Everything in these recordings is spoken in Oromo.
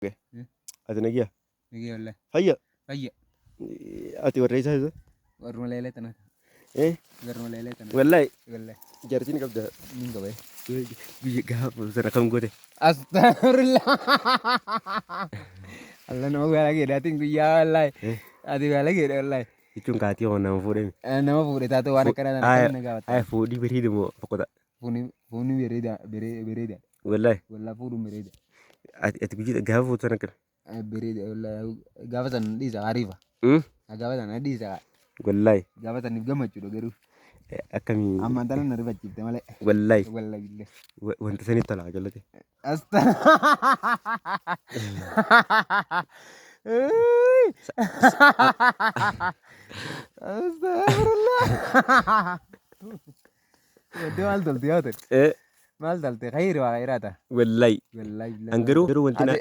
Ati nagiya? Nagee wallahi. Fayya? Fayya. Ati warra isaa isa? Warruma leelee tana. Warruma leelee tana. Wallahi Wallahi. jaartiin qabda. Nin qabee. Biyya gaafa sana kam goote? Astaghfirullah. Allah nama gaala geedhaatiin guyyaa wallahi. Ati gaala geedha wallahi. Jechuun kaatii hoo nama fuudhame. Nama fuudhe taatu waan akkana tana kan gaafata. Ay fuudhii bareeda moo boqota? Fuudhi bareeda. Wallahi. Wallahi fuudhuun bareeda. Ati guyyaa gaafa fuutu sana kana. Bareeda wallahi gaafa sana dhiisa ariifa. Gaafa sana dhiisa. Wallahi. Gaafa saniif gammachuudha garuu. Akkamii? Ammaan tana na rifachiifte malee. Wallahi. Wallahi billee. Wanta sanitti tolaa jallate. Astagfirullah. Waddee maal tolti yaa ta'e? Maal tolti? Khayri waa khayraata. Wallahi. Wallahi billee. Angaruu wanti na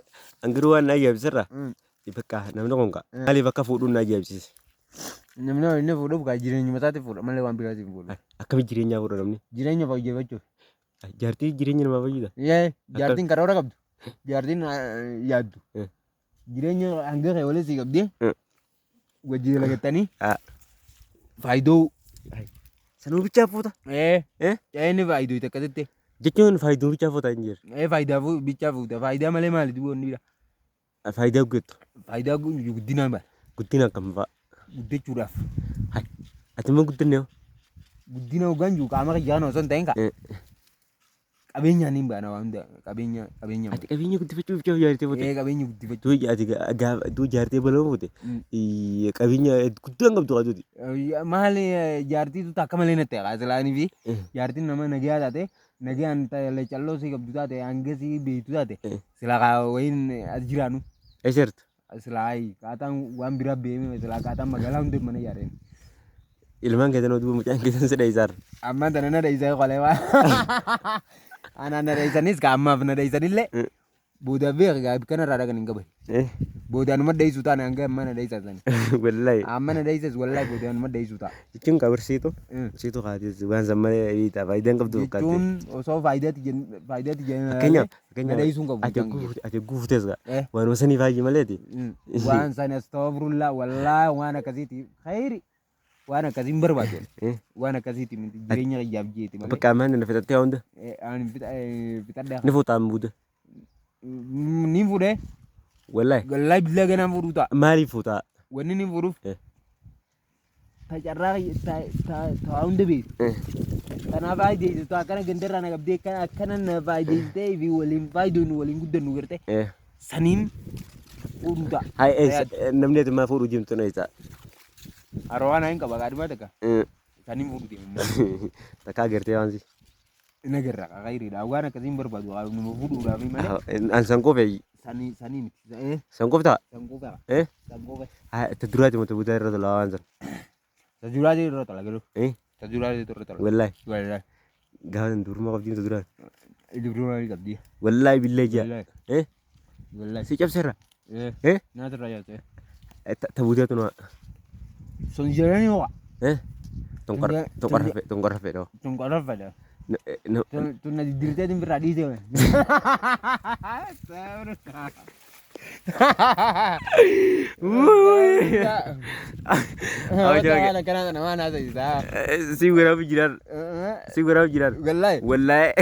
angaruu waan na ajaa'ibsirra. Bakka namni kun ka maaliif akka fuudhuun na ajaa'ibsiise? Namni inni fuudhuuf kaa jireenya mataatiif fuudha malee waan biraatiif fuudha. Akkami jireenyaa fuudha namni? Jireenya fayyafachuuf. Jaartii jireenya namaa fayyada? Jaartiin karoora qabdu. Jaartiin yaaddu. Jireenya hanga kee waliin sii qabdee wajjin dalagattanii faayidoo. Sanuu bichaa fuuta? Inni faayidoo akkasitti. Jechuun faayidoo bichaa fuuta hin jiru. Faayidaa bichaa fuuta. Faayidaa malee maaliif wanni bira? Faayidaa guutu. Faayidaa guddinaan bara. Guddina akkam fa'a? Guddachuudhaaf. Ati immoo guddinne hoo? Guddina hoggaan jiru qaama kiyyaan osoo hin ta'in kaa. Qabeenyaan hin baana waan hundaa qabeenya. Ati qabeenya guddifachuuf jahu jaartee fuute? Qabeenya guddifachuu. Ati gaafa jaartee baloo fuute qabeenya guddaan qabdu qabuuti. Maali jaartiitu akka malee natti qaasilaanii fi jaartiin nama nagayaa taate nagayaan calloo sii qabdu taate hanga sii beektu taate silaa wayiin as jiraanu. Eessertu? Silaa kaataan waan biraa beekame silaa kaataan magaalaa hundi mana ijaareen. Ilmaan keessan oduu mucaan keessan sidha isaarra. Ammaan tana na dheeysaa qolee waa. Anaan na dheeysanis ka ammaaf na dheeysanillee booda beek kanarraa dhaqan hin qaban. Boodaanuma dheeysuu taane hanga amma na dheeysaa sani. Wallahi. Amma na dheeysas wallahi boodaanuma dheeysuu ta'a. Jechuun qabarsiitu siitu kaatis waan sammalee faayidaan qabdu fakkaate. Jechuun osoo faayidaati jenna. Fakkeenyaaf na dheeysuun qabu. ati guuftes waan sanii faayyi maleeti. Waan sani astagfirullaa wallahi waan akkasiiti khayri. Waan akkasiin barbaadu. Waan akkasiiti jireenya kiyyaaf jeeti malee. Bakka ammaan na fixattee hunda. Fixadhaa. Ni fuutaan buute. Ni fuudhee. Wallahi. Wallahi billee ganaan fuudhuu ta'a. Maaliif fuutaa? Wanni ni fuudhuuf. Tacarraa ta'aa hunda beeku. Kanaaf faayideessitu akkana gandarraa na qabdee akkana na faayideessitee fi waliin faayidoon waliin guddannu garte. Saniin fuudhuu ta'a. Namni ati maa fuudhuu jimtu na isaa? Arwaan hin qaba kaadhima takka. Saniin fuudhuu deemu. Takka agartee waan si. Nagarra khayriidha. Waan akkasiin barbaadu nama fuudhuudhaaf malee. An sankoo fe'i. Sanii miti. Sankoof ta'a? Sankoo qaba. Sankoo qaba. Ta duraati mata butaa irra tolaa waan sana. Ta duraati irra tola galuu. Ta duraati irra tola. Wallahi. Wallahi. Gaafa duruma qabdi ta duraati. Duruma qabdi. Wallahi billahi jaa. Wallahi. Si cabsirra? Naata irraa yaate. Ta butaa tunaa. Sun jiranii waa. Tonqorra fedha. Tonqorra fedha. Tuna dirteetiin birraa dhiisee. Si waraabbi jiraan. Wallahi. Wallahi.